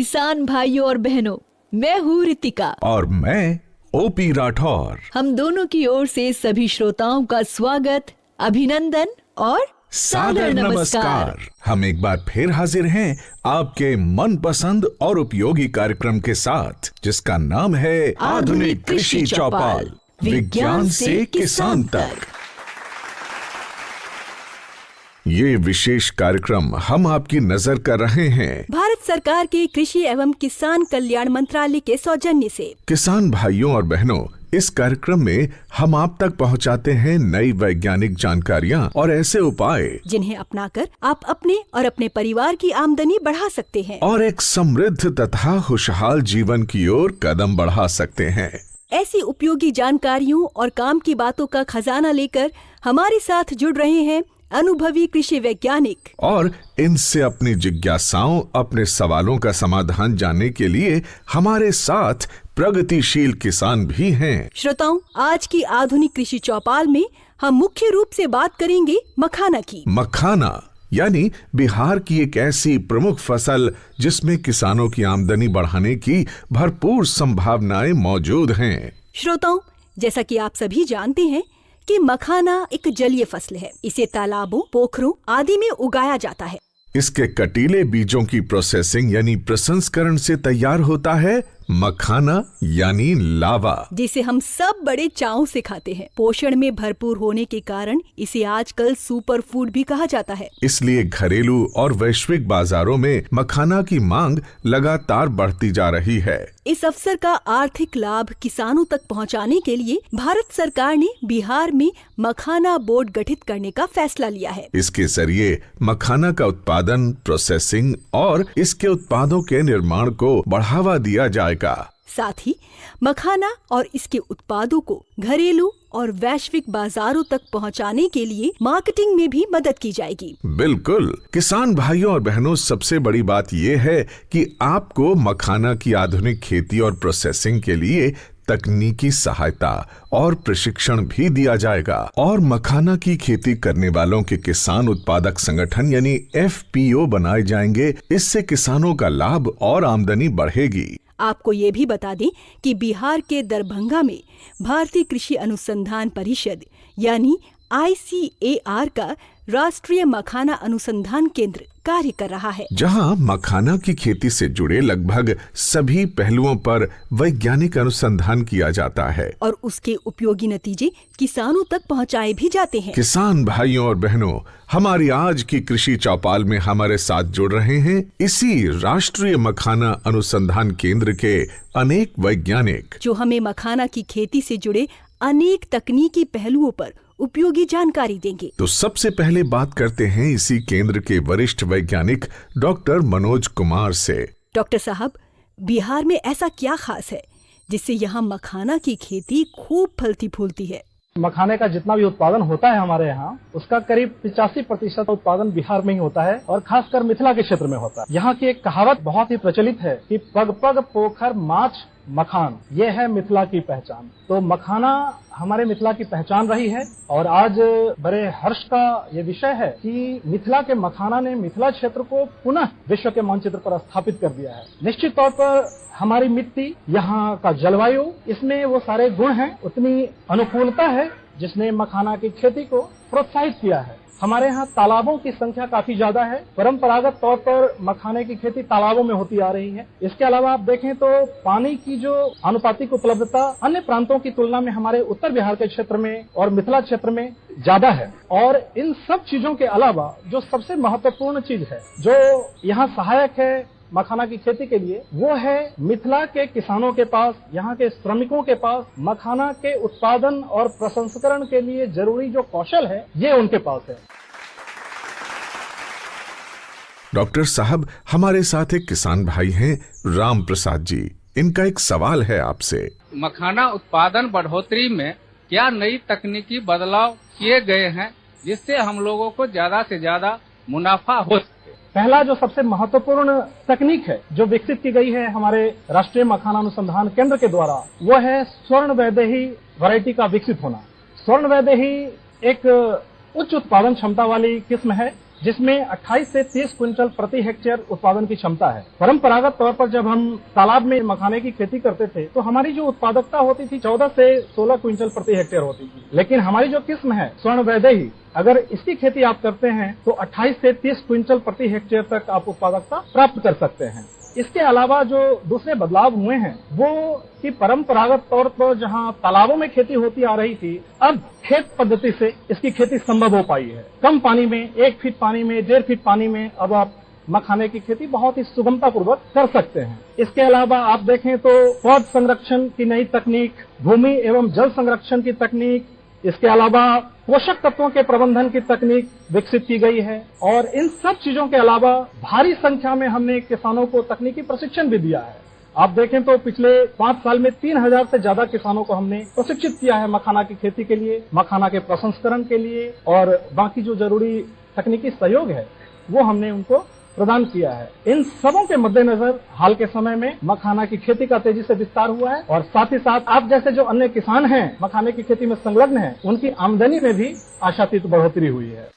किसान भाइयों और बहनों, मैं हूँ रितिका और मैं ओपी राठौर। हम दोनों की ओर से सभी श्रोताओं का स्वागत, अभिनंदन और सादर नमस्कार। हम एक बार फिर हाजिर हैं आपके मनपसंद और उपयोगी कार्यक्रम के साथ, जिसका नाम है आधुनिक कृषि चौपाल, विज्ञान से किसान तक। ये विशेष कार्यक्रम हम आपकी नजर कर रहे हैं भारत सरकार के कृषि एवं किसान कल्याण मंत्रालय के सौजन्य से। किसान भाइयों और बहनों, इस कार्यक्रम में हम आप तक पहुंचाते हैं नई वैज्ञानिक जानकारियां और ऐसे उपाय जिन्हें अपनाकर आप अपने और अपने परिवार की आमदनी बढ़ा सकते हैं और एक समृद्ध तथा खुशहाल जीवन की ओर कदम बढ़ा सकते हैं। ऐसी उपयोगी जानकारियों और काम की बातों का खजाना लेकर हमारे साथ जुड़ रहे हैं अनुभवी कृषि वैज्ञानिक, और इनसे अपनी जिज्ञासाओं, अपने सवालों का समाधान जानने के लिए हमारे साथ प्रगतिशील किसान भी हैं। श्रोताओं, आज की आधुनिक कृषि चौपाल में हम मुख्य रूप से बात करेंगे मखाना की। मखाना यानी बिहार की एक ऐसी प्रमुख फसल जिसमें किसानों की आमदनी बढ़ाने की भरपूर संभावनाएं मौजूद हैं। श्रोताओं, जैसा कि आप सभी जानते हैं कि मखाना एक जलीय फसल है। इसे तालाबों, पोखरों आदि में उगाया जाता है। इसके कटीले बीजों की प्रोसेसिंग यानी प्रसंस्करण से तैयार होता है मखाना यानी लावा, जिसे हम सब बड़े चाव से खाते हैं। पोषण में भरपूर होने के कारण इसे आजकल सुपर फूड भी कहा जाता है। इसलिए घरेलू और वैश्विक बाजारों में मखाना की मांग लगातार बढ़ती जा रही है। इस अवसर का आर्थिक लाभ किसानों तक पहुंचाने के लिए भारत सरकार ने बिहार में मखाना बोर्ड गठित करने का फैसला लिया है। इसके जरिए मखाना का उत्पादन, प्रोसेसिंग और इसके उत्पादों के निर्माण को बढ़ावा दिया जाएगा। साथ ही मखाना और इसके उत्पादों को घरेलू और वैश्विक बाजारों तक पहुंचाने के लिए मार्केटिंग में भी मदद की जाएगी। बिल्कुल। किसान भाइयों और बहनों, सबसे बड़ी बात ये है कि आपको मखाना की आधुनिक खेती और प्रोसेसिंग के लिए तकनीकी सहायता और प्रशिक्षण भी दिया जाएगा, और मखाना की खेती करने वालों के किसान उत्पादक संगठन यानी FPO बनाए जाएंगे। इससे किसानों का लाभ और आमदनी बढ़ेगी। आपको ये भी बता दें कि बिहार के दरभंगा में भारतीय कृषि अनुसंधान परिषद यानी ICAR का राष्ट्रीय मखाना अनुसंधान केंद्र कार्य कर रहा है, जहां मखाना की खेती से जुड़े लगभग सभी पहलुओं पर वैज्ञानिक अनुसंधान किया जाता है और उसके उपयोगी नतीजे किसानों तक पहुंचाए भी जाते हैं। किसान भाइयों और बहनों, हमारी आज की कृषि चौपाल में हमारे साथ जुड़ रहे हैं इसी राष्ट्रीय मखाना अनुसंधान केंद्र के अनेक वैज्ञानिक, जो हमें मखाना की खेती से जुड़े अनेक तकनीकी पहलुओं पर उपयोगी जानकारी देंगे। तो सबसे पहले बात करते हैं इसी केंद्र के वरिष्ठ वैज्ञानिक डॉक्टर मनोज कुमार से। डॉक्टर साहब, बिहार में ऐसा क्या खास है जिससे यहाँ मखाना की खेती खूब फलती फूलती है? मखाने का जितना भी उत्पादन होता है हमारे यहाँ, उसका करीब 85% उत्पादन बिहार में ही होता है और खासकर मिथिला के क्षेत्र में होता है। यहाँ की एक कहावत बहुत ही प्रचलित है कि पग पग पोखर माछ मखान, ये है मिथिला की पहचान। तो मखाना हमारे मिथिला की पहचान रही है और आज बड़े हर्ष का ये विषय है कि मिथिला के मखाना ने मिथिला क्षेत्र को पुनः विश्व के मानचित्र पर स्थापित कर दिया है। निश्चित तौर पर हमारी मिट्टी, यहाँ का जलवायु, इसमें वो सारे गुण हैं, उतनी अनुकूलता है जिसने मखाना की खेती को प्रोत्साहित किया है। हमारे यहाँ तालाबों की संख्या काफी ज्यादा है। परंपरागत तौर पर मखाने की खेती तालाबों में होती आ रही है। इसके अलावा आप देखें तो पानी की जो आनुपातिक उपलब्धता अन्य प्रांतों की तुलना में हमारे उत्तर बिहार के क्षेत्र में और मिथिला क्षेत्र में ज्यादा है। और इन सब चीजों के अलावा जो सबसे महत्वपूर्ण चीज है जो यहाँ सहायक है मखाना की खेती के लिए, वो है मिथिला के किसानों के पास, यहाँ के श्रमिकों के पास मखाना के उत्पादन और प्रसंस्करण के लिए जरूरी जो कौशल है, ये उनके पास है। डॉक्टर साहब, हमारे साथ एक किसान भाई हैं राम प्रसाद जी। इनका एक सवाल है आपसे। मखाना उत्पादन बढ़ोतरी में क्या नई तकनीकी बदलाव किए गए हैं जिससे हम लोगों को ज्यादा से ज्यादा मुनाफा हो सके? पहला जो सबसे महत्वपूर्ण तकनीक है जो विकसित की गई है हमारे राष्ट्रीय मखाना अनुसंधान केंद्र के द्वारा, वो है स्वर्ण वैदेही वैरायटी का विकसित होना। स्वर्ण वैदेही एक उच्च उत्पादन क्षमता वाली किस्म है जिसमें 28 से 30 क्विंटल प्रति हेक्टेयर उत्पादन की क्षमता है। परंपरागत तौर पर जब हम तालाब में मखाने की खेती करते थे तो हमारी जो उत्पादकता होती थी 14 से 16 क्विंटल प्रति हेक्टेयर होती थी, लेकिन हमारी जो किस्म है स्वर्ण वैदेही, अगर इसकी खेती आप करते हैं तो 28 से 30 क्विंटल प्रति हेक्टेयर तक आप उत्पादकता प्राप्त कर सकते हैं। इसके अलावा जो दूसरे बदलाव हुए हैं वो कि परंपरागत तौर पर जहां तालाबों में खेती होती आ रही थी, अब खेत पद्धति से इसकी खेती संभव हो पाई है। कम पानी में, 1 फीट पानी में, 1.5 फीट पानी में अब आप मखाने की खेती बहुत ही सुगमता पूर्वक कर सकते हैं। इसके अलावा आप देखें तो पौध संरक्षण की नई तकनीक, भूमि एवं जल संरक्षण की तकनीक, इसके अलावा पोषक तत्वों के प्रबंधन की तकनीक विकसित की गई है और इन सब चीजों के अलावा भारी संख्या में हमने किसानों को तकनीकी प्रशिक्षण भी दिया है। आप देखें तो पिछले 5 साल में 3000 से ज्यादा किसानों को हमने प्रशिक्षित किया है मखाना की खेती के लिए, मखाना के प्रसंस्करण के लिए और बाकी जो जरूरी तकनीकी सहयोग है वो हमने उनको प्रदान किया है। इन सबों के मद्देनजर हाल के समय में मखाना की खेती का तेजी से विस्तार हुआ है और साथ ही साथ आप जैसे जो अन्य किसान हैं मखाने की खेती में संलग्न हैं, उनकी आमदनी में भी आशातीत बढ़ोतरी हुई है।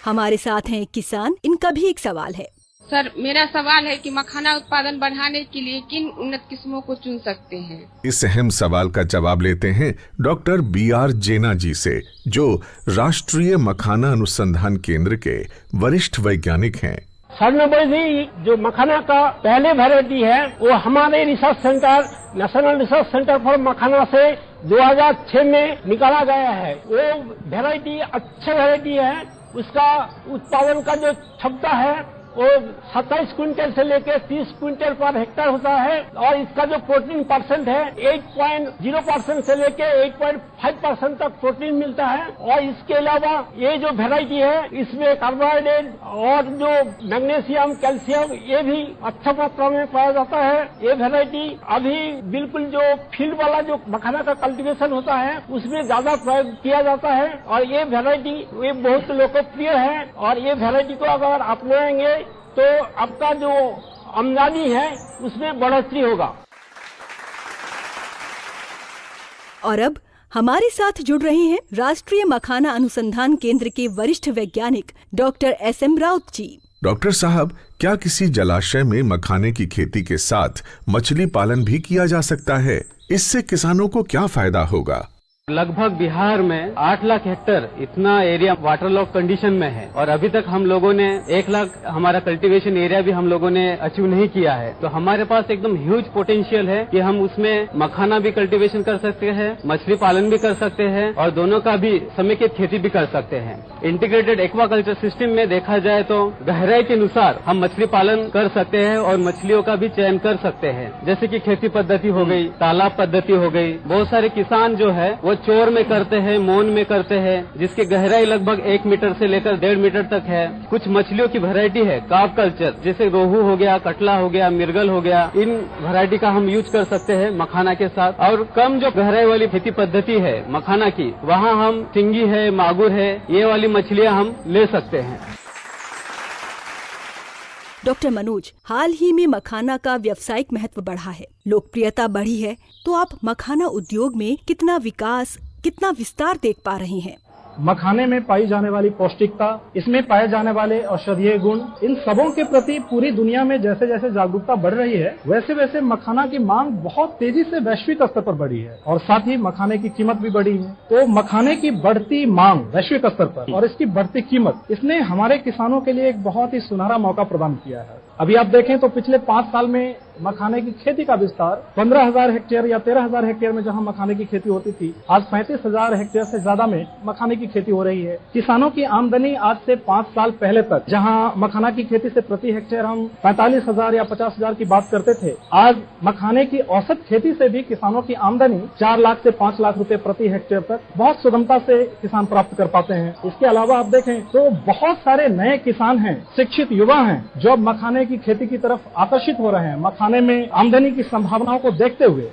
हमारे साथ हैं एक किसान, इनका भी एक सवाल है। सर, मेरा सवाल है कि मखाना उत्पादन बढ़ाने के लिए किन उन्नत किस्मों को चुन सकते हैं? इस अहम सवाल का जवाब लेते हैं डॉक्टर BR जेना जी से, जो राष्ट्रीय मखाना अनुसंधान केंद्र के वरिष्ठ वैज्ञानिक हैं। स्वर्णवैदेही जो मखाना का पहले वैरायटी है वो हमारे research centre, national research centre for makhana से 2006 में निकाला गया है। वो वैरायटी अच्छा वैरायटी है। उसका उत्पादन का जो क्षमता है वो 27 क्विंटल से लेकर 30 क्विंटल पर हेक्टेयर होता है और इसका जो प्रोटीन परसेंट है 8.0% से लेकर 8.5% तक प्रोटीन मिलता है। और इसके अलावा ये जो वैरायटी है इसमें कार्बोहाइड्रेट और जो मैग्नीशियम, कैल्शियम ये भी अच्छा मात्रा में पाया जाता है। ये वैरायटी अभी बिल्कुल जो फील्ड वाला जो मखाना का कल्टीवेशन होता है उसमें ज्यादा प्रयोग किया जाता है और ये वैरायटी ये बहुत लोकप्रिय है और ये वैरायटी को अगर अपनाएंगे तो आपका जो आमदनी है उसमें बढ़ोतरी होगा। और अब हमारे साथ जुड़ रहे हैं राष्ट्रीय मखाना अनुसंधान केंद्र के वरिष्ठ वैज्ञानिक डॉक्टर SM राउत जी। डॉक्टर साहब, क्या किसी जलाशय में मखाने की खेती के साथ मछली पालन भी किया जा सकता है? इससे किसानों को क्या फायदा होगा? लगभग बिहार में 8 लाख हेक्टेयर इतना एरिया वाटर लॉक कंडीशन में है और अभी तक हम लोगों ने 1 लाख हमारा कल्टीवेशन एरिया भी हम लोगों ने अचीव नहीं किया है। तो हमारे पास एकदम ह्यूज पोटेंशियल है कि हम उसमें मखाना भी कल्टीवेशन कर सकते हैं, मछली पालन भी कर सकते हैं और दोनों का भी समेकित खेती भी कर सकते हैं। इंटीग्रेटेड एक्वाकल्चर सिस्टम में देखा जाए तो गहराई के अनुसार हम मछली पालन कर सकते हैं और मछलियों का भी चयन कर सकते हैं, जैसे कि खेती पद्धति हो गई, तालाब पद्धति हो गई। बहुत सारे किसान जो है वो चोर में करते हैं, मौन में करते हैं, जिसकी गहराई लगभग 1 मीटर से लेकर 1.5 मीटर तक है। कुछ मछलियों की वैरायटी है कार्प कल्चर, जैसे रोहू हो गया, कटला हो गया, मिर्गल हो गया। इन वैरायटी का हम यूज कर सकते हैं मखाना के साथ। और कम जो गहराई वाली खेती पद्धति है मखाना की, वहाँ हम सिंगी है, मागुर है, ये वाली मछलियाँ हम ले सकते हैं। डॉक्टर मनोज, हाल ही में मखाना का व्यावसायिक महत्व बढ़ा है, लोकप्रियता बढ़ी है, तो आप मखाना उद्योग में कितना विकास, कितना विस्तार देख पा रहे हैं? मखाने में पाई जाने वाली पौष्टिकता, इसमें पाए जाने वाले औषधीय गुण, इन सबों के प्रति पूरी दुनिया में जैसे जैसे जागरूकता बढ़ रही है वैसे वैसे मखाना की मांग बहुत तेजी से वैश्विक स्तर पर बढ़ी है और साथ ही मखाने की कीमत भी बढ़ी है। तो मखाने की बढ़ती मांग वैश्विक स्तर पर और इसकी बढ़ती कीमत, इसने हमारे किसानों के लिए एक बहुत ही सुनहरा मौका प्रदान किया है। अभी आप देखें तो पिछले 5 साल में मखाने की खेती का विस्तार 15,000 हेक्टेयर या 13,000 हेक्टेयर में जहां मखाने की खेती होती थी, आज 35,000 हेक्टेयर से ज्यादा में मखाने की खेती हो रही है। किसानों की आमदनी आज से 5 साल पहले तक जहां मखाना की खेती से प्रति हेक्टेयर हम 45,000 या 50,000 की बात करते थे, आज मखाने की औसत खेती से भी किसानों की आमदनी 4 लाख से 5 लाख रुपए प्रति हेक्टेयर तक बहुत सुगमता से किसान प्राप्त कर पाते हैं। इसके अलावा आप देखें तो बहुत सारे नए किसान हैं, शिक्षित युवा हैं, जो मखाने की खेती की तरफ आकर्षित हो रहे हैं मखाने में आमदनी की संभावनाओं को देखते हुए।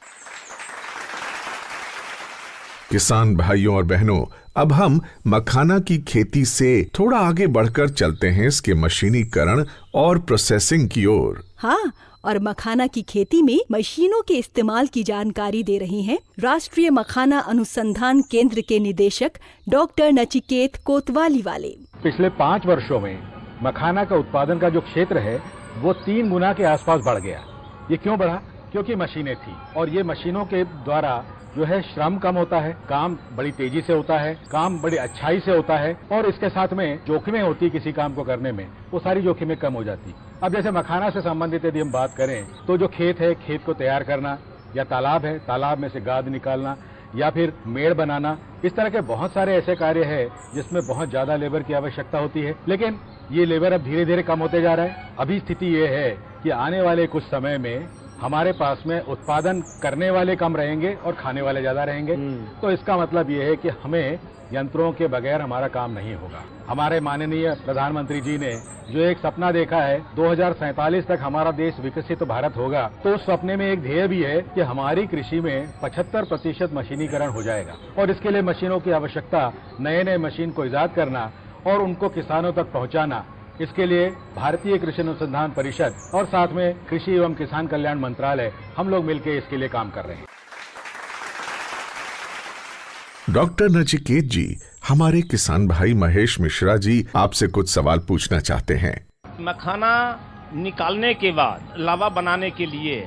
किसान भाइयों और बहनों, अब हम मखाना की खेती से थोड़ा आगे बढ़कर चलते हैं इसके मशीनीकरण और प्रोसेसिंग की ओर। हाँ, और मखाना की खेती में मशीनों के इस्तेमाल की जानकारी दे रही हैं राष्ट्रीय मखाना अनुसंधान केंद्र के निदेशक डॉक्टर नचिकेत कोतवाली वाले। पिछले 5 वर्षों में मखाना का उत्पादन का जो क्षेत्र है वो 3 गुना के आसपास बढ़ गया। ये क्यों बढ़ा? क्योंकि मशीनें थी और ये मशीनों के द्वारा जो है श्रम कम होता है, काम बड़ी तेजी से होता है, काम बड़ी अच्छाई से होता है और इसके साथ में जोखिमें होती है किसी काम को करने में, वो सारी जोखिमें कम हो जाती। अब जैसे मखाना से संबंधित यदि हम बात करें तो जो खेत है, खेत को तैयार करना, या तालाब है, तालाब में से गाद निकालना, या फिर मेड़ बनाना, इस तरह के बहुत सारे ऐसे कार्य है जिसमें बहुत ज्यादा लेबर की आवश्यकता होती है। लेकिन ये लेबर अब धीरे धीरे कम होते जा रहा है। अभी स्थिति ये है कि आने वाले कुछ समय में हमारे पास में उत्पादन करने वाले कम रहेंगे और खाने वाले ज्यादा रहेंगे। तो इसका मतलब ये है कि हमें यंत्रों के बगैर हमारा काम नहीं होगा। हमारे माननीय प्रधानमंत्री जी ने जो एक सपना देखा है 2047 तक हमारा देश विकसित भारत होगा, तो उस सपने में एक ध्येय भी है कि हमारी कृषि में 75% मशीनीकरण हो जाएगा और इसके लिए मशीनों की आवश्यकता, नए नए मशीन को इजाद करना और उनको किसानों तक पहुंचाना, इसके लिए भारतीय कृषि अनुसंधान परिषद और साथ में कृषि एवं किसान कल्याण मंत्रालय हम लोग मिलकर इसके लिए काम कर रहे हैं। डॉक्टर नचिकेत जी, हमारे किसान भाई महेश मिश्रा जी आपसे कुछ सवाल पूछना चाहते हैं। मखाना निकालने के बाद लावा बनाने के लिए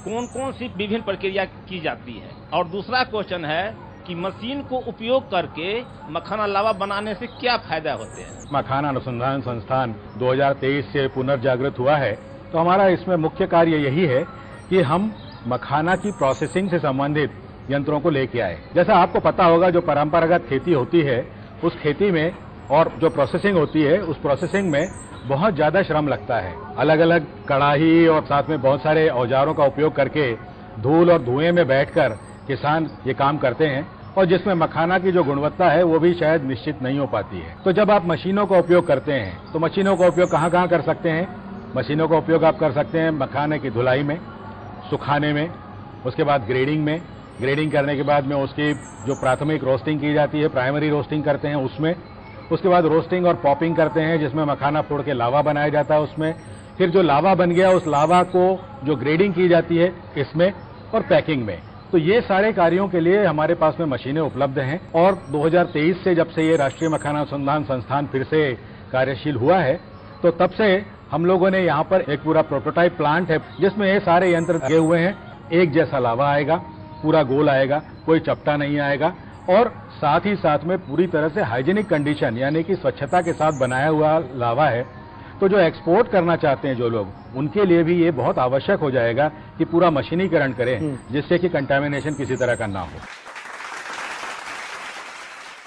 कौन कौन सी विभिन्न प्रक्रिया की जाती है, और दूसरा क्वेश्चन है कि मशीन को उपयोग करके मखाना लावा बनाने से क्या फायदा होते हैं? मखाना अनुसंधान संस्थान 2023 से पुनर्जागृत हुआ है, तो हमारा इसमें मुख्य कार्य यही है कि हम मखाना की प्रोसेसिंग से संबंधित यंत्रों को लेके आए। जैसा आपको पता होगा, जो परंपरागत खेती होती है उस खेती में और जो प्रोसेसिंग होती है उस प्रोसेसिंग में बहुत ज्यादा श्रम लगता है। अलग अलग कड़ाही और साथ में बहुत सारे औजारों का उपयोग करके धूल और धुएं में बैठकर किसान ये काम करते हैं और जिसमें मखाना की जो गुणवत्ता है वो भी शायद निश्चित नहीं हो पाती है। तो जब आप मशीनों का उपयोग करते हैं तो मशीनों का उपयोग कहाँ कहाँ कर सकते हैं? मशीनों का उपयोग आप कर सकते हैं मखाने की धुलाई में, सुखाने में, उसके बाद ग्रेडिंग में, ग्रेडिंग करने के बाद में उसकी जो प्राथमिक रोस्टिंग की जाती है, प्राइमरी रोस्टिंग करते हैं उसमें, उसके बाद रोस्टिंग और पॉपिंग करते हैं जिसमें मखाना फोड़ के लावा बनाया जाता है उसमें, फिर जो लावा बन गया उस लावा को जो ग्रेडिंग की जाती है इसमें, और पैकिंग में। तो ये सारे कार्यों के लिए हमारे पास में मशीनें उपलब्ध हैं और 2023 से जब से ये राष्ट्रीय मखाना अनुसंधान संस्थान फिर से कार्यशील हुआ है तो तब से हम लोगों ने यहाँ पर एक पूरा प्रोटोटाइप प्लांट है जिसमें ये सारे यंत्र लगे हुए हैं। एक जैसा लावा आएगा, पूरा गोल आएगा, कोई चपटा नहीं आएगा और साथ ही साथ में पूरी तरह से हाइजीनिक कंडीशन यानी कि स्वच्छता के साथ बनाया हुआ लावा है। तो जो एक्सपोर्ट करना चाहते हैं जो लोग, उनके लिए भी ये बहुत आवश्यक हो जाएगा कि पूरा मशीनीकरण करें जिससे कि कंटामिनेशन किसी तरह का ना हो।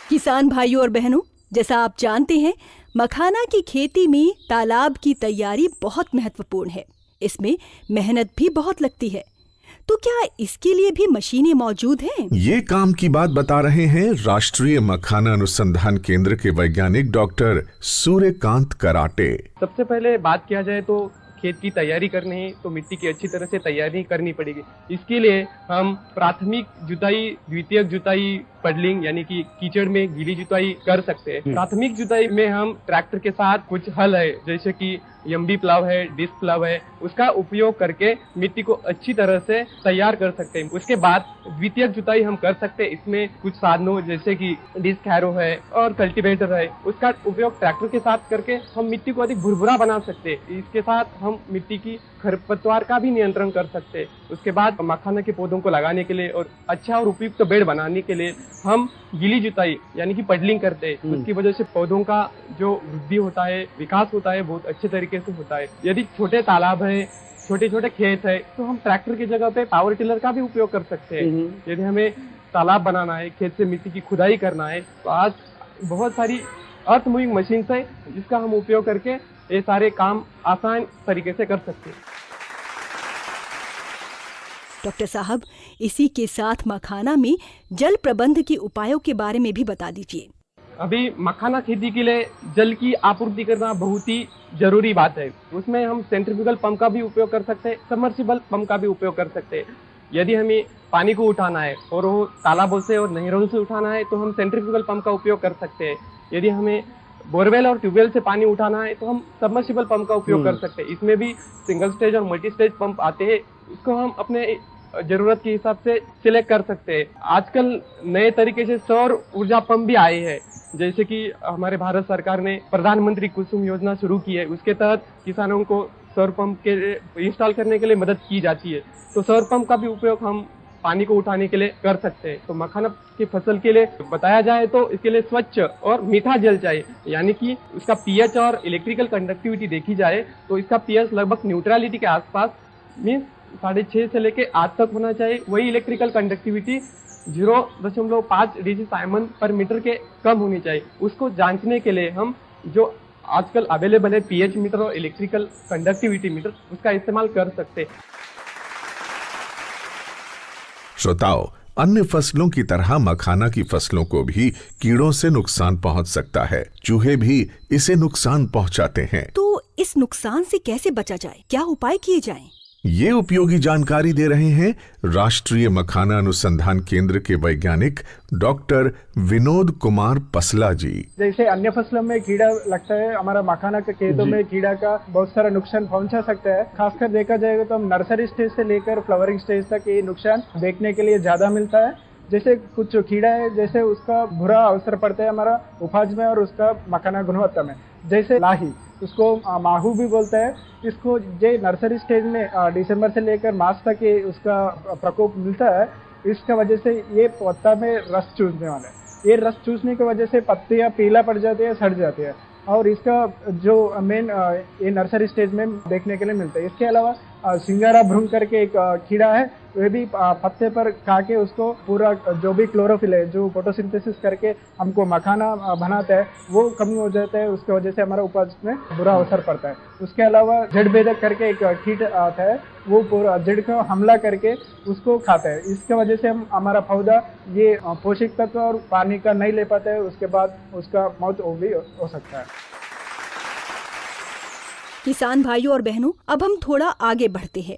किसान भाइयों और बहनों, जैसा आप जानते हैं मखाना की खेती में तालाब की तैयारी बहुत महत्वपूर्ण है। इसमें मेहनत भी बहुत लगती है। तो क्या इसके लिए भी मशीनें मौजूद हैं? ये काम की बात बता रहे हैं राष्ट्रीय मखाना अनुसंधान केंद्र के वैज्ञानिक डॉक्टर सूर्यकांत कराटे। सबसे पहले बात किया जाए तो खेत की तैयारी करनी है तो मिट्टी की अच्छी तरह से तैयारी करनी पड़ेगी। इसके लिए हम प्राथमिक जुताई, द्वितीयक जुताई, पडलिंग यानी कि कीचड़ में गीली जुताई कर सकते हैं। प्राथमिक जुताई में हम ट्रैक्टर के साथ कुछ हल है जैसे कि यम्बी प्लाव है, डिस्क प्लाव है, उसका उपयोग करके मिट्टी को अच्छी तरह से तैयार कर सकते हैं। उसके बाद द्वितीयक जुताई हम कर सकते हैं। इसमें कुछ साधनों जैसे कि डिस्क हैरो है और कल्टीवेटर है, उसका उपयोग ट्रैक्टर के साथ करके हम मिट्टी को अधिक भुरभुरा बना सकते हैं। इसके साथ हम मिट्टी की खरपतवार का भी नियंत्रण कर सकते हैं। उसके बाद मखाना के पौधों को लगाने के लिए और अच्छा और उपयुक्त बेड बनाने के लिए हम गीली जुताई यानी कि पडलिंग करते हैं। उसकी वजह से पौधों का जो वृद्धि होता है, विकास होता है, बहुत अच्छे तरीके से होता है। यदि छोटे तालाब है, छोटे छोटे खेत है तो हम ट्रैक्टर की जगह पे पावर टिलर का भी उपयोग कर सकते हैं। यदि हमें तालाब बनाना है, खेत से मिट्टी की खुदाई करना है तो आज बहुत सारी अर्थ मूविंग मशीन है जिसका हम उपयोग करके ये सारे काम आसान तरीके से कर सकते हैं। डॉक्टर साहब, इसी के साथ मखाना में जल प्रबंध के उपायों के बारे में भी बता दीजिए। अभी मखाना खेती के लिए जल की आपूर्ति करना बहुत ही जरूरी बात है। उसमें हम सेंट्रीफ्यूगल पंप का भी उपयोग कर सकते हैं, सबमर्सिबल पंप का भी उपयोग कर सकते हैं। यदि हमें पानी को उठाना है और वो तालाबों से और नहरों से उठाना है तो हम सेंट्रीफ्यूगल पंप का उपयोग कर सकते हैं। यदि हमें बोरवेल और ट्यूबवेल से पानी उठाना है तो हम सबमर्सिबल पंप का उपयोग कर सकते हैं। इसमें भी सिंगल स्टेज और मल्टी स्टेज पंप आते हैं, इसको हम अपने जरूरत के हिसाब से सिलेक्ट कर सकते हैं। आजकल नए तरीके से सौर ऊर्जा पंप भी आए हैं, जैसे कि हमारे भारत सरकार ने प्रधानमंत्री कुसुम योजना शुरू की है, उसके तहत किसानों को सौर पंप के इंस्टॉल करने के लिए मदद की जाती है। तो सौर पंप का भी उपयोग हम पानी को उठाने के लिए कर सकते हैं। तो मखाना की फसल के लिए बताया जाए तो इसके लिए स्वच्छ और मीठा जल चाहिए, यानी कि उसका पीएच और इलेक्ट्रिकल कंडक्टिविटी देखी जाए तो इसका पीएच लगभग न्यूट्रलिटी के आसपास मीन्स 6.5 से लेके 8 तक होना चाहिए। वही इलेक्ट्रिकल कंडक्टिविटी 0.5 डिजी साइमन पर मीटर के कम होनी चाहिए। उसको जांचने के लिए हम जो आजकल अवेलेबल है पीएच मीटर और इलेक्ट्रिकल कंडक्टिविटी मीटर, उसका इस्तेमाल कर सकते हैं। श्रोताओं, अन्य फसलों की तरह मखाना की फसलों को भी कीड़ों से नुकसान पहुंच सकता है। चूहे भी इसे नुकसान पहुंचाते हैं। तो इस नुकसान से कैसे बचा जाए, क्या उपाय किए जाएं? ये उपयोगी जानकारी दे रहे हैं राष्ट्रीय मखाना अनुसंधान केंद्र के वैज्ञानिक डॉक्टर विनोद कुमार पसला जी। जैसे अन्य फसलों में कीड़ा लगता है, हमारा मखाना के खेतों में कीड़ा का बहुत सारा नुकसान पहुंचा सकता है। खासकर देखा जाएगा तो हम नर्सरी स्टेज से लेकर फ्लावरिंग स्टेज तक ये नुकसान देखने के लिए ज्यादा मिलता है। जैसे कुछ कीड़ा है, जैसे उसका बुरा असर पड़ता है हमारा उपज में और उसका मखाना गुणवत्ता में। जैसे लाही, उसको माहू भी बोलते हैं। इसको ये नर्सरी स्टेज में दिसंबर से लेकर मार्च तक ये उसका प्रकोप मिलता है। इसका वजह से ये पत्ता में रस चूसने वाला है। ये रस चूसने की वजह से पत्तियां पीला पड़ जाती है, सड़ जाती है, और इसका जो मेन ये नर्सरी स्टेज में देखने के लिए मिलता है। इसके अलावा सिंगारा भ्रूण करके एक कीड़ा है, वे भी पत्ते पर खा के उसको पूरा जो भी क्लोरोफिल है, जो फोटोसिंथेसिस करके हमको मखाना बनाता है, वो कमी हो जाता है। उसकी वजह से हमारा उपज में बुरा असर पड़ता है। उसके अलावा जड़ बेधक करके एक कीट आता है, वो पूरा जड़ को हमला करके उसको खाता है। इसके वजह से हमारा पौधा ये पोषक तत्व और पानी का नहीं ले पाता है, उसके बाद उसका मौत भी हो सकता है। किसान भाइयों और बहनों, अब हम थोड़ा आगे बढ़ते हैं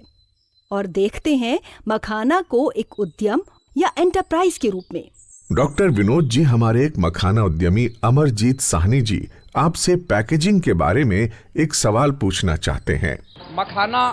और देखते हैं मखाना को एक उद्यम या एंटरप्राइज के रूप में। डॉक्टर विनोद जी हमारे एक मखाना उद्यमी अमरजीत साहनी जी आपसे पैकेजिंग के बारे में एक सवाल पूछना चाहते हैं। मखाना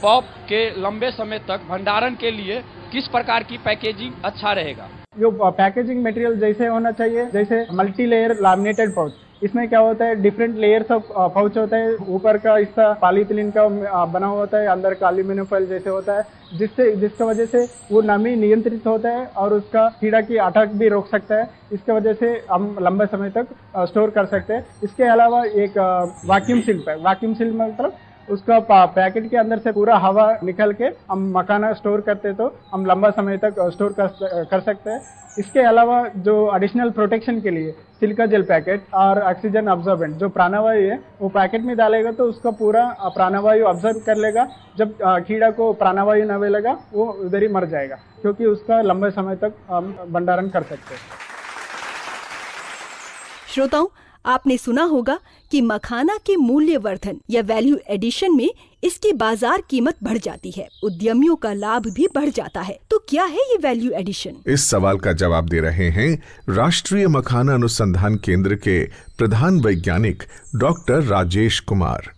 पॉप के लंबे समय तक भंडारण के लिए किस प्रकार की पैकेजिंग अच्छा रहेगा? जो पैकेजिंग मटेरियल जैसे होना चाहिए, जैसे मल्टी लेयर लैमिनेटेड पाउच। इसमें क्या होता है, डिफरेंट लेयर्स ऑफ पाउच होता है। ऊपर का हिस्सा पॉलीथिलीन का बना हुआ होता है, अंदर का एल्यूमिनियम फॉइल जैसे होता है, जिसका वजह से वो नमी नियंत्रित होता है और उसका कीड़ा की अटैक भी रोक सकता है। इसके वजह से हम लंबे समय तक स्टोर कर सकते हैं। इसके अलावा एक वैक्यूम सील है। वैक्यूम सील मतलब उसका पैकेट के अंदर से पूरा हवा निकल के हम मखाना स्टोर करते तो हम लंबा समय तक स्टोर कर सकते हैं। इसके अलावा जो एडिशनल प्रोटेक्शन के लिए सिलिका जेल पैकेट और ऑक्सीजन अब्जॉर्बेंट जो प्राणवायु है वो पैकेट में डालेगा तो उसका पूरा प्राणवायु ऑब्जर्व कर लेगा। जब कीड़ा को प्राणवायु न मिलेगा वो उधर ही मर जाएगा, क्योंकि उसका लंबे समय तक हम भंडारण कर सकते हैं। श्रोताओं, आपने सुना होगा कि मखाना के मूल्यवर्धन या वैल्यू एडिशन में इसकी बाजार कीमत बढ़ जाती है, उद्यमियों का लाभ भी बढ़ जाता है। तो क्या है ये वैल्यू एडिशन? इस सवाल का जवाब दे रहे हैं राष्ट्रीय मखाना अनुसंधान केंद्र के प्रधान वैज्ञानिक डॉक्टर राजेश कुमार।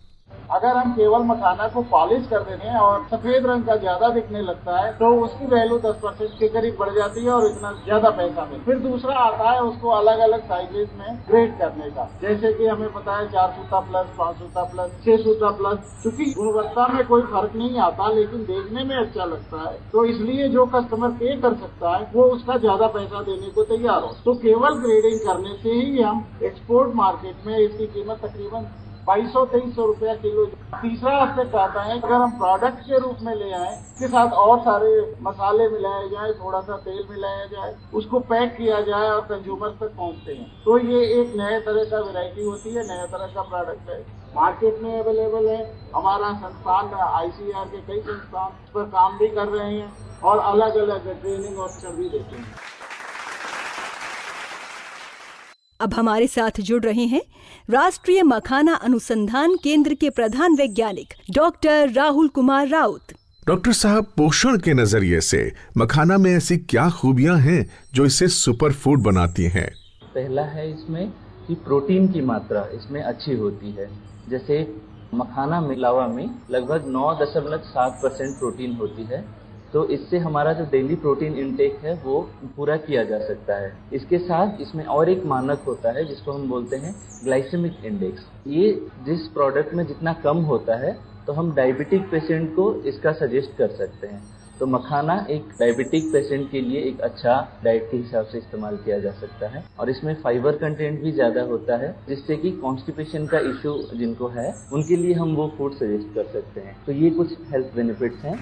अगर हम केवल मखाना को पॉलिश कर देते हैं और सफेद रंग का ज्यादा दिखने लगता है तो उसकी वैल्यू 10% के करीब बढ़ जाती है और इतना ज्यादा पैसा मिलता है। फिर दूसरा आता है उसको अलग अलग साइजेस में ग्रेड करने का, जैसे कि हमें पता है 4 सूता प्लस, 5 सूता प्लस, 6 सूता प्लस। चूंकि गुणवत्ता में कोई फर्क नहीं आता लेकिन देखने में अच्छा लगता है, तो इसलिए जो कस्टमर पे कर सकता है वो उसका ज्यादा पैसा देने को तैयार हो। तो केवल ग्रेडिंग करने से ही हम एक्सपोर्ट मार्केट में इसकी कीमत तकरीबन 2200-2300 रुपया किलो। तीसरा एस्पेक्ट आता है, अगर हम प्रोडक्ट के रूप में ले आए, के साथ और सारे मसाले मिलाए जाए, थोड़ा सा तेल मिलाया जाए, उसको पैक किया जाए और कंज्यूमर तक पहुंचते हैं, तो ये एक नए तरह का वैरायटी होती है, नया तरह का प्रोडक्ट है, मार्केट में अवेलेबल है। हमारा संस्थान ICAR के कई संस्थान इस पर काम भी कर रहे हैं और अलग अलग ट्रेनिंग और भी देते हैं। अब हमारे साथ जुड़ रहे हैं राष्ट्रीय मखाना अनुसंधान केंद्र के प्रधान वैज्ञानिक डॉक्टर राहुल कुमार राउत। डॉक्टर साहब, पोषण के नजरिए से मखाना में ऐसी क्या खूबियां हैं जो इसे सुपर फूड बनाती हैं? पहला है इसमें कि प्रोटीन की मात्रा इसमें अच्छी होती है। जैसे मखाना में, लावा में लगभग 9.7% प्रोटीन होती है, तो इससे हमारा जो डेली प्रोटीन इनटेक है वो पूरा किया जा सकता है। इसके साथ इसमें और एक मानक होता है जिसको हम बोलते हैं ग्लाइसेमिक इंडेक्स। ये जिस प्रोडक्ट में जितना कम होता है तो हम डायबिटिक पेशेंट को इसका सजेस्ट कर सकते हैं। तो मखाना एक डायबिटिक पेशेंट के लिए एक अच्छा डाइट के हिसाब से इस्तेमाल किया जा सकता है और इसमें फाइबर कंटेंट भी ज़्यादा होता है, जिससे कि कॉन्स्टिपेशन का इशू जिनको है उनके लिए हम वो फूड सजेस्ट कर सकते हैं। तो ये कुछ हेल्थ बेनिफिट्स हैं।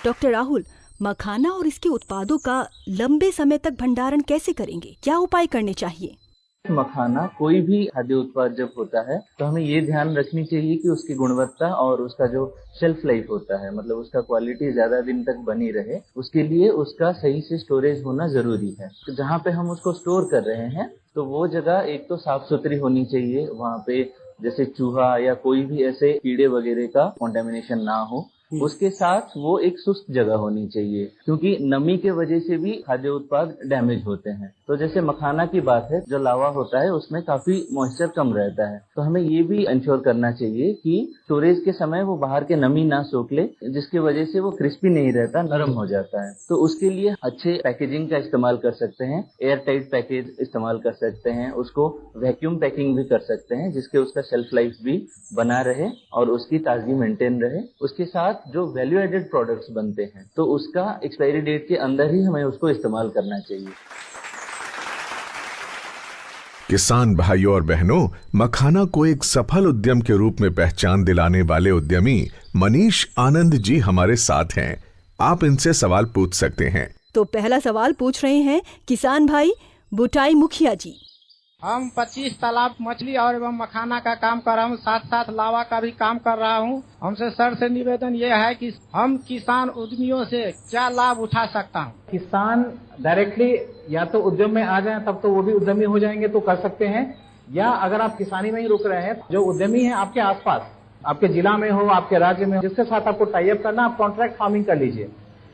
डॉक्टर राहुल, मखाना और इसके उत्पादों का लंबे समय तक भंडारण कैसे करेंगे? क्या उपाय करने चाहिए? मखाना कोई भी खाद्य उत्पाद जब होता है तो हमें ये ध्यान रखनी चाहिए कि उसकी गुणवत्ता और उसका जो शेल्फ लाइफ होता है, मतलब उसका क्वालिटी ज्यादा दिन तक बनी रहे, उसके लिए उसका सही से स्टोरेज होना जरूरी है। तो जहाँ पे हम उसको स्टोर कर रहे हैं तो वो जगह एक तो साफ सुथरी होनी चाहिए, वहाँ पे जैसे चूहा या कोई भी ऐसे कीड़े वगैरह का कॉन्टेमिनेशन ना हो। उसके साथ वो एक शुष्क जगह होनी चाहिए, क्योंकि नमी के वजह से भी खाद्य उत्पाद डैमेज होते हैं। तो जैसे मखाना की बात है, जो लावा होता है उसमें काफी मॉइस्चर कम रहता है, तो हमें ये भी इंश्योर करना चाहिए कि स्टोरेज के समय वो बाहर के नमी ना सोख ले, जिसकी वजह से वो क्रिस्पी नहीं रहता, नरम हो जाता है। तो उसके लिए अच्छे पैकेजिंग का इस्तेमाल कर सकते हैं, एयर टाइट पैकेज इस्तेमाल कर सकते हैं, उसको वैक्यूम पैकिंग भी कर सकते हैं जिसके उसका शेल्फ लाइफ भी बना रहे और उसकी ताजगी मेंटेन रहे। उसके साथ जो वैल्यू एडेड प्रोडक्ट्स बनते हैं तो उसका एक्सपायरी डेट के अंदर ही हमें उसको इस्तेमाल करना चाहिए। किसान भाइयों और बहनों, मखाना को एक सफल उद्यम के रूप में पहचान दिलाने वाले उद्यमी मनीष आनंद जी हमारे साथ हैं। आप इनसे सवाल पूछ सकते हैं। तो पहला सवाल पूछ रहे हैं किसान भाई बुटाई मुखिया जी। हम 25 तालाब मछली और एवं मखाना का काम कर रहा हूँ, साथ साथ लावा का भी काम कर रहा हूँ। हमसे सर से निवेदन ये है कि हम किसान उद्यमियों से क्या लाभ उठा सकता हूँ? किसान डायरेक्टली या तो उद्यम में आ जाएं तब तो वो भी उद्यमी हो जाएंगे तो कर सकते हैं, या अगर आप किसानी में ही रुक रहे हैं, जो उद्यमी है आपके आसपास, आपके जिला में हो, आपके राज्य में हो, जिसके साथ आपको टाई अप करना, आप कॉन्ट्रैक्ट फार्मिंग कर लीजिए।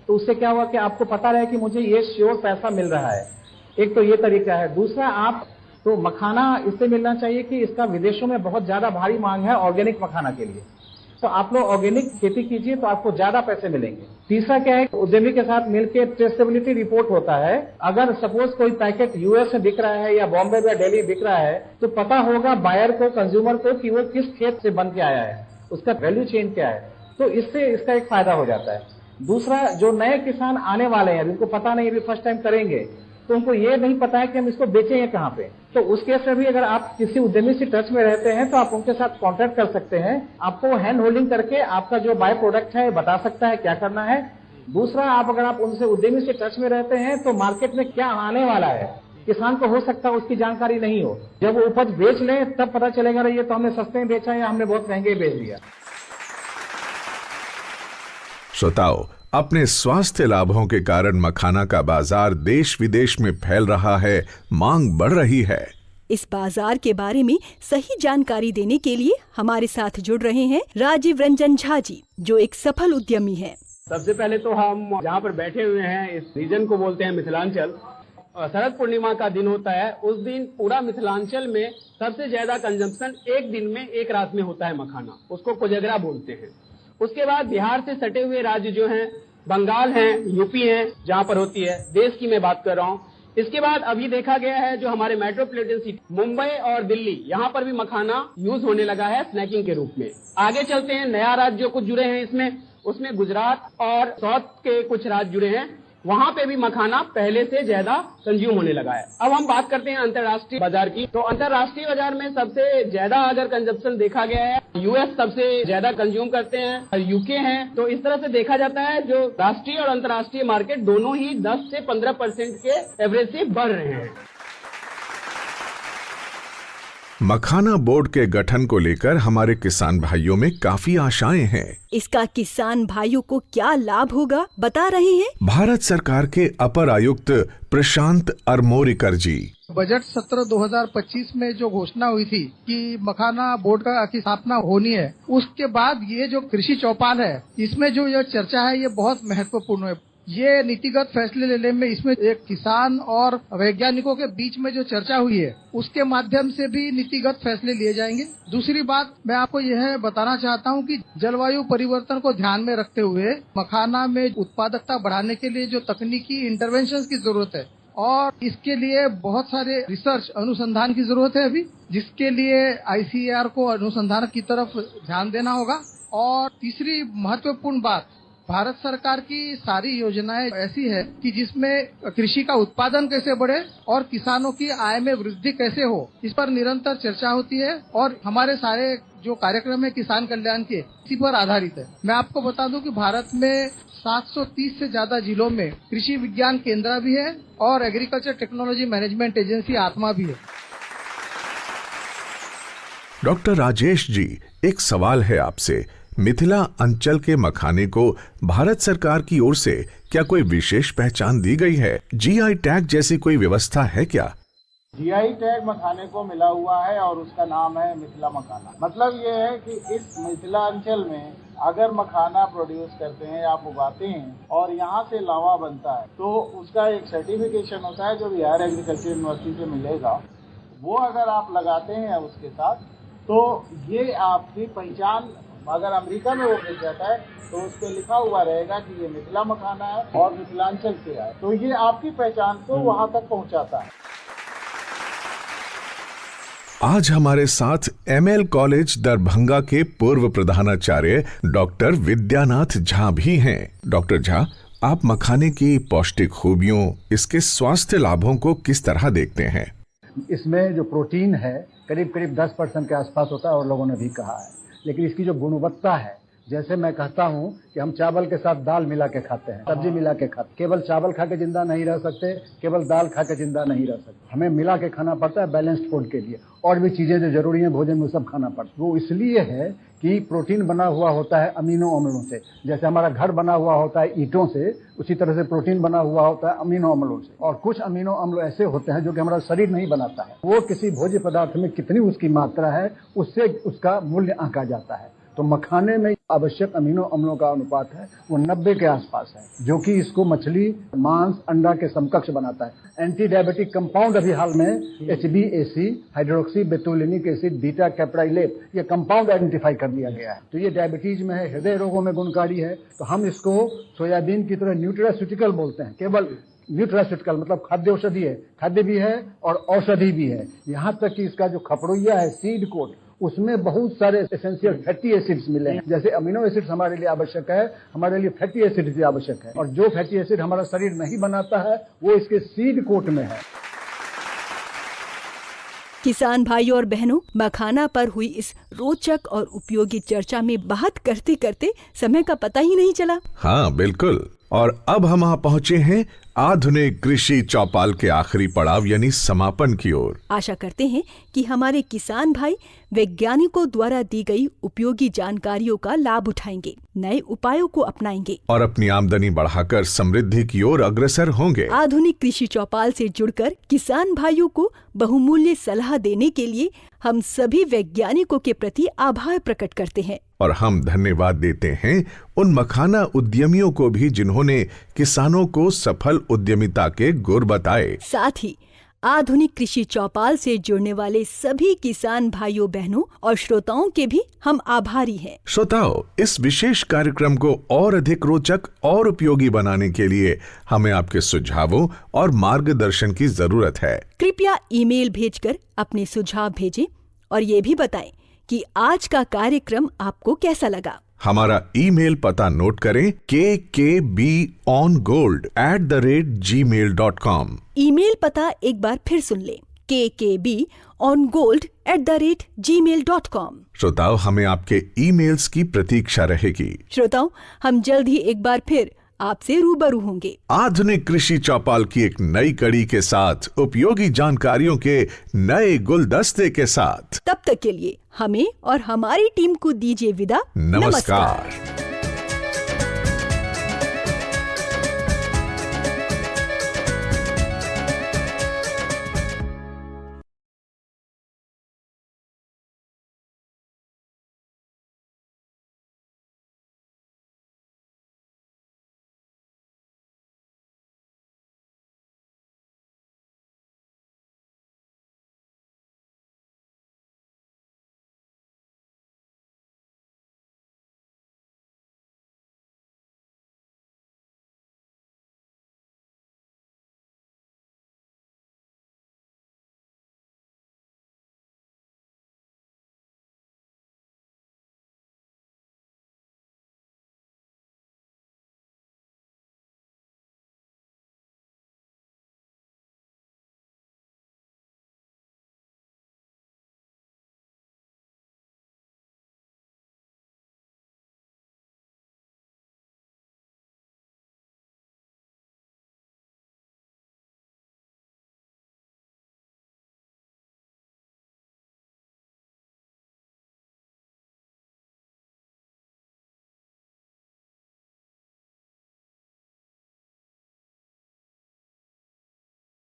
तो उससे क्या हुआ कि आपको पता रहे कि मुझे ये श्योर पैसा मिल रहा है। एक तो ये तरीका है। दूसरा, आप तो मखाना इससे मिलना चाहिए कि इसका विदेशों में बहुत ज्यादा भारी मांग है ऑर्गेनिक मखाना के लिए, तो आप लोग ऑर्गेनिक खेती कीजिए तो आपको ज्यादा पैसे मिलेंगे। तीसरा क्या है, उद्यमी के साथ मिलकर ट्रेसेबिलिटी रिपोर्ट होता है। अगर सपोज कोई पैकेट यूएस में बिक रहा है या बॉम्बे या दिल्ली बिक रहा है तो पता होगा बायर को, कंज्यूमर को, कि वो किस खेत से बन के आया है, उसका वैल्यू चेन क्या है। तो इससे इसका एक फायदा हो जाता है। दूसरा, जो नए किसान आने वाले हैं जिनको पता नहीं, अभी फर्स्ट टाइम करेंगे, तो उनको ये नहीं पता है कि हम इसको बेचेंगे कहाँ पे। तो उस केस में भी अगर आप किसी उद्यमी से टच में रहते हैं तो आप उनके साथ कांटेक्ट कर सकते हैं। आपको हैंड होल्डिंग करके आपका जो बाय प्रोडक्ट है बता सकता है क्या करना है। दूसरा, अगर आप उनसे उद्यमी से टच में रहते हैं तो मार्केट में क्या आने वाला है, किसान को हो सकता है उसकी जानकारी नहीं हो। जब वो उपज बेच ले तब पता चलेगा ये तो हमने सस्ते में बेचा या हमने बहुत महंगे बेच दिया। श्रोताओ, अपने स्वास्थ्य लाभों के कारण मखाना का बाजार देश विदेश में फैल रहा है, मांग बढ़ रही है। इस बाजार के बारे में सही जानकारी देने के लिए हमारे साथ जुड़ रहे हैं राजीव रंजन झा जी, जो एक सफल उद्यमी हैं। सबसे पहले तो हम जहाँ पर बैठे हुए हैं इस रीजन को बोलते हैं मिथिलांचल। शरद पूर्णिमा का दिन होता है, उस दिन पूरा मिथिलांचल में सबसे ज्यादा कंजम्पशन एक दिन में, एक रात में होता है मखाना, उसको कोजगरा बोलते हैं। उसके बाद बिहार से सटे हुए राज्य जो हैं, बंगाल हैं, यूपी हैं, जहाँ पर होती है, देश की मैं बात कर रहा हूँ। इसके बाद अभी देखा गया है जो हमारे मेट्रोपॉलिटन सिटी मुंबई और दिल्ली, यहाँ पर भी मखाना यूज होने लगा है स्नैकिंग के रूप में। आगे चलते हैं, नया राज्य जो कुछ जुड़े हैं इसमें, उसमें गुजरात और साउथ के कुछ राज्य जुड़े हैं, वहाँ पे भी मखाना पहले से ज्यादा कंज्यूम होने लगा है। अब हम बात करते हैं अंतर्राष्ट्रीय बाजार की। तो अंतर्राष्ट्रीय बाजार में सबसे ज्यादा अगर कंजप्शन देखा गया है, यूएस सबसे ज्यादा कंज्यूम करते हैं, यूके हैं। तो इस तरह से देखा जाता है जो राष्ट्रीय और अंतर्राष्ट्रीय मार्केट दोनों ही 10 से 15% के एवरेज से बढ़ रहे हैं। मखाना बोर्ड के गठन को लेकर हमारे किसान भाइयों में काफी आशाएं हैं। इसका किसान भाइयों को क्या लाभ होगा, बता रहे हैं भारत सरकार के अपर आयुक्त प्रशांत अरमोरिकर जी। बजट सत्र 2025 में जो घोषणा हुई थी कि मखाना बोर्ड की स्थापना होनी है, उसके बाद ये जो कृषि चौपाल है, इसमें जो यह चर्चा है ये बहुत महत्वपूर्ण है। ये नीतिगत फैसले लेने में इसमें एक किसान और वैज्ञानिकों के बीच में जो चर्चा हुई है उसके माध्यम से भी नीतिगत फैसले लिए जाएंगे। दूसरी बात मैं आपको यह बताना चाहता हूं कि जलवायु परिवर्तन को ध्यान में रखते हुए मखाना में उत्पादकता बढ़ाने के लिए जो तकनीकी इंटरवेंशन की जरूरत है और इसके लिए बहुत सारे रिसर्च अनुसंधान की जरूरत है अभी, जिसके लिए ICAR को अनुसंधान की तरफ ध्यान देना होगा। और तीसरी महत्वपूर्ण बात, भारत सरकार की सारी योजनाएं ऐसी है कि जिसमें कृषि का उत्पादन कैसे बढ़े और किसानों की आय में वृद्धि कैसे हो, इस पर निरंतर चर्चा होती है और हमारे सारे जो कार्यक्रम है किसान कल्याण के इसी पर आधारित है। मैं आपको बता दूं कि भारत में 730 से ज्यादा जिलों में कृषि विज्ञान केंद्र भी है और एग्रीकल्चर टेक्नोलॉजी मैनेजमेंट एजेंसी आत्मा भी है। डॉक्टर राजेश जी, एक सवाल है आपसे। मिथिला अंचल के मखाने को भारत सरकार की ओर से क्या कोई विशेष पहचान दी गई है? GI टैग जैसी कोई व्यवस्था है क्या? GI टैग मखाने को मिला हुआ है और उसका नाम है मिथिला मखाना। मतलब ये है कि इस मिथिला अंचल में अगर मखाना प्रोड्यूस करते हैं, आप उगाते हैं और यहाँ से लावा बनता है तो उसका एक सर्टिफिकेशन होता है जो बिहार एग्रीकल्चर यूनिवर्सिटी से मिलेगा। वो अगर आप लगाते हैं उसके साथ तो ये आपकी पहचान, अगर अमेरिका में वो मिल जाता है तो उस पर लिखा हुआ रहेगा कि ये मिथिला मखाना है और मिथिलांचल से है, तो ये आपकी पहचान को वहां तक पहुंचाता है। आज हमारे साथ ML कॉलेज दरभंगा के पूर्व प्रधानाचार्य डॉक्टर विद्यानाथ झा भी हैं। डॉक्टर झा, आप मखाने की पौष्टिक खूबियों, इसके स्वास्थ्य लाभों को किस तरह देखते हैं? इसमें जो प्रोटीन है करीब 10% के आसपास होता है और लोगों ने भी कहा है, लेकिन इसकी जो गुणवत्ता है, जैसे मैं कहता हूँ कि हम चावल के साथ दाल मिला के खाते हैं, सब्जी मिला के खाते, केवल चावल खा के जिंदा नहीं रह सकते, केवल दाल खा के जिंदा नहीं रह सकते, हमें मिला के खाना पड़ता है बैलेंस्ड फूड के लिए। और भी चीजें जो जरूरी है भोजन में सब खाना पड़ता है। वो इसलिए है कि प्रोटीन बना हुआ होता है अमीनो अम्लों से। जैसे हमारा घर बना हुआ होता है ईंटों से, उसी तरह से प्रोटीन बना हुआ होता है अमीनो अम्लों से। और कुछ अमीनो अम्ल ऐसे होते हैं जो कि हमारा शरीर नहीं बनाता है, वो किसी भोज्य पदार्थ में कितनी उसकी मात्रा है उससे उसका मूल्य आंका जाता है। तो मखाने में आवश्यक अमीनो अम्लों का अनुपात है वो 90 के आसपास है, जो कि इसको मछली, मांस, अंडा के समकक्ष बनाता है। एंटी डायबिटिक कंपाउंड अभी हाल में HbAC, हाइड्रोक्सी बेतुलिनिक एसिड, बीटा कैप्राइलेट, ये कंपाउंड आइडेंटिफाई कर दिया गया है। तो ये डायबिटीज में है, हृदय रोगों में गुणकारी है। तो हम इसको सोयाबीन की तरह न्यूट्रास्यूटिकल बोलते हैं। केवल न्यूट्रास्यूटिकल मतलब खाद्य औषधि है, खाद्य भी है और औषधि भी है। यहाँ तक कि इसका जो खपड़ुइया है, सीड कोट, उसमें बहुत सारे एसेंशियल फैटी एसिड्स मिले हैं। जैसे अमीनो एसिड्स हमारे लिए आवश्यक है, हमारे लिए फैटी एसिड भी आवश्यक है। और जो फैटी एसिड हमारा शरीर नहीं बनाता है वो इसके सीड कोट में है। किसान भाइयों और बहनों, मखाना पर हुई इस रोचक और उपयोगी चर्चा में बात करते करते समय का पता ही नहीं चला। हाँ बिल्कुल। और अब हम आ पहुँचे हैं आधुनिक कृषि चौपाल के आखिरी पड़ाव यानी समापन की ओर। आशा करते हैं कि हमारे किसान भाई वैज्ञानिकों द्वारा दी गई उपयोगी जानकारियों का लाभ उठाएंगे, नए उपायों को अपनाएंगे और अपनी आमदनी बढ़ाकर समृद्धि की ओर अग्रसर होंगे। आधुनिक कृषि चौपाल से जुड़कर किसान भाइयों को बहुमूल्य सलाह देने के लिए हम सभी वैज्ञानिकों के प्रति आभार प्रकट करते हैं। और हम धन्यवाद देते हैं उन मखाना उद्यमियों को भी जिन्होंने किसानों को सफल उद्यमिता के गुर बताए। साथ ही आधुनिक कृषि चौपाल से जुड़ने वाले सभी किसान भाइयों बहनों और श्रोताओं के भी हम आभारी हैं। श्रोताओं, इस विशेष कार्यक्रम को और अधिक रोचक और उपयोगी बनाने के लिए हमें आपके सुझावों और मार्गदर्शन की जरूरत है। कृपया ईमेल भेजकर अपने सुझाव भेजें और ये भी बताएं कि आज का कार्यक्रम आपको कैसा लगा। हमारा ईमेल पता नोट करें, kkbongold@gmail.com। ईमेल पता एक बार फिर सुन लें, kkbongold@gmail.com। श्रोताओं, हमें आपके ईमेल्स की प्रतीक्षा रहेगी। श्रोताओं, हम जल्द ही एक बार फिर आपसे रूबरू होंगे आधुनिक कृषि चौपाल की एक नई कड़ी के साथ, उपयोगी जानकारियों के नए गुलदस्ते के साथ। तब तक के लिए हमें और हमारी टीम को दीजिए विदा। नमस्कार।